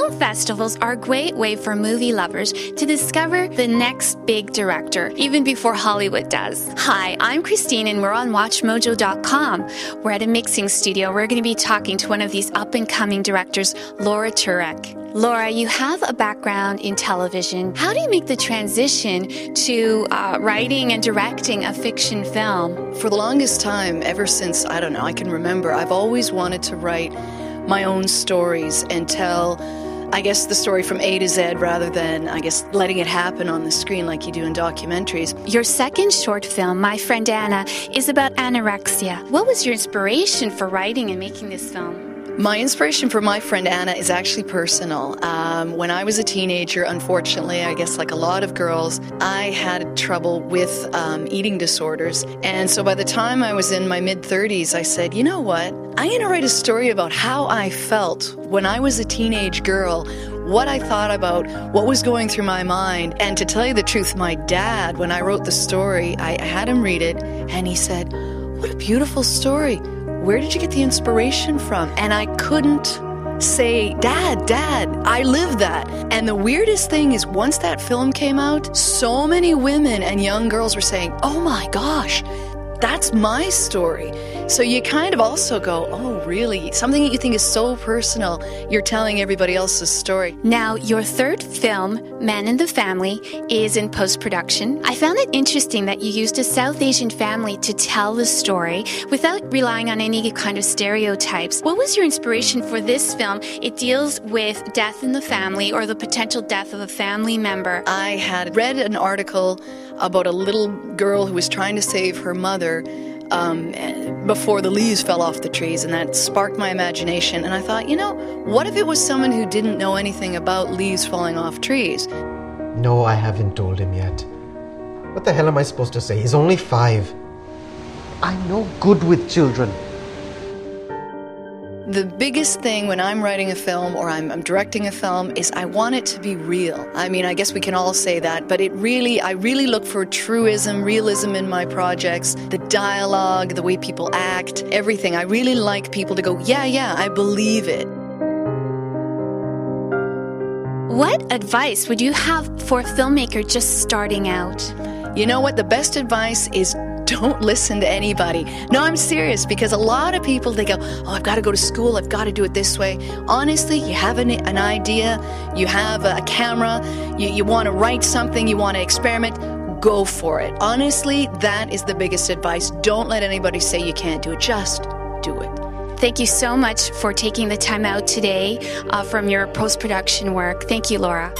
Film festivals are a great way for movie lovers to discover the next big director, even before Hollywood does. Hi, I'm Christine and we're on WatchMojo.com. We're at a mixing studio. We're going to be talking to one of these up-and-coming directors, Turek. Laura, you have a background in television. How do you make the transition to writing and directing a fiction film? For the longest time, ever since, I can remember, I've always wanted to write my own stories and tell, the story from A to Z rather than, letting it happen on the screen like you do in documentaries. Your second short film, My Friend Anna, is about anorexia. What was your inspiration for writing and making this film? My inspiration for My Friend Anna is actually personal. When I was a teenager, unfortunately, like a lot of girls, I had trouble with eating disorders. And so by the time I was in my mid-30s, I said, you know what? I'm going to write a story about how I felt when I was a teenage girl, what I thought about, what was going through my mind. And to tell you the truth, my dad, when I wrote the story, I had him read it, and he said, what a beautiful story. Where did you get the inspiration from? And I couldn't say, Dad, I lived that. And the weirdest thing is once that film came out, so many women and young girls were saying, oh my gosh, that's my story. So you kind of also go, oh, really? Something that you think is so personal, you're telling everybody else's story. Now, your third film, Man in the Family, is in post-production. I found it interesting that you used a South Asian family to tell the story without relying on any kind of stereotypes. What was your inspiration for this film? It deals with death in the family or the potential death of a family member. I had read an article about a little girl who was trying to save her mother before the leaves fell off the trees, and that sparked my imagination. And I thought, what if it was someone who didn't know anything about leaves falling off trees? No, I haven't told him yet. What the hell am I supposed to say? He's only 5. I'm no good with children. The biggest thing when I'm writing a film or I'm directing a film is I want it to be real. I guess we can all say that, but I really look for truism, realism in my projects, the dialogue, the way people act, everything. I really like people to go, yeah, I believe it. What advice would you have for a filmmaker just starting out? You know what? The best advice is don't listen to anybody. No, I'm serious, because a lot of people, they go, oh, I've got to go to school, I've got to do it this way. Honestly, you have an idea, you have a camera, you want to write something, you want to experiment, go for it. Honestly, that is the biggest advice. Don't let anybody say you can't do it. Just do it. Thank you so much for taking the time out today from your post-production work. Thank you, Laura.